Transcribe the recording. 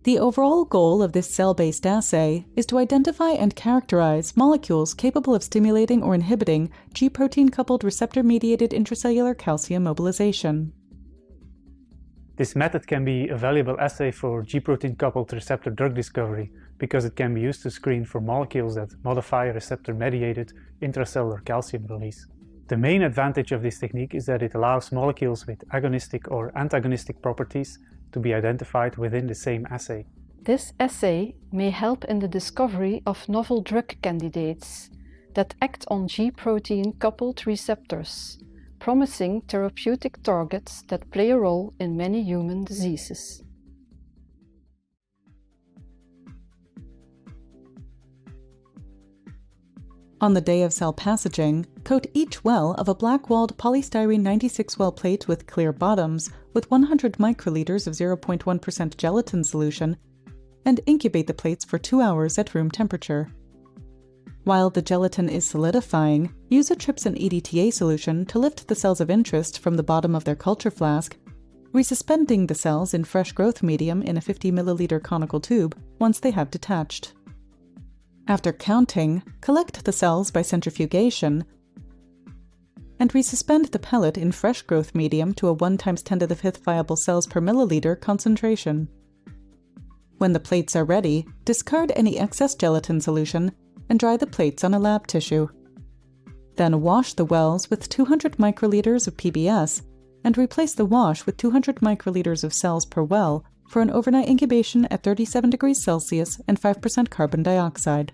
The overall goal of this cell-based assay is to identify and characterize molecules capable of stimulating or inhibiting G-protein-coupled receptor-mediated intracellular calcium mobilization. This method can be a valuable assay for G-protein-coupled receptor drug discovery because it can be used to screen for molecules that modify receptor-mediated intracellular calcium release. The main advantage of this technique is that it allows molecules with agonistic or antagonistic properties to be identified within the same assay. This assay may help in the discovery of novel drug candidates that act on G-protein-coupled receptors, promising therapeutic targets that play a role in many human diseases. On the day of cell passaging, coat each well of a black-walled polystyrene 96-well plate with clear bottoms with 100 microliters of 0.1% gelatin solution and incubate the plates for 2 hours at room temperature. While the gelatin is solidifying, use a trypsin EDTA solution to lift the cells of interest from the bottom of their culture flask, resuspending the cells in fresh growth medium in a 50 milliliter conical tube once they have detached. After counting, collect the cells by centrifugation and resuspend the pellet in fresh growth medium to a 1 × 10⁵ viable cells per milliliter concentration. When the plates are ready, discard any excess gelatin solution and dry the plates on a lab tissue. Then wash the wells with 200 microliters of PBS and replace the wash with 200 microliters of cells per well for an overnight incubation at 37 degrees Celsius and 5% carbon dioxide.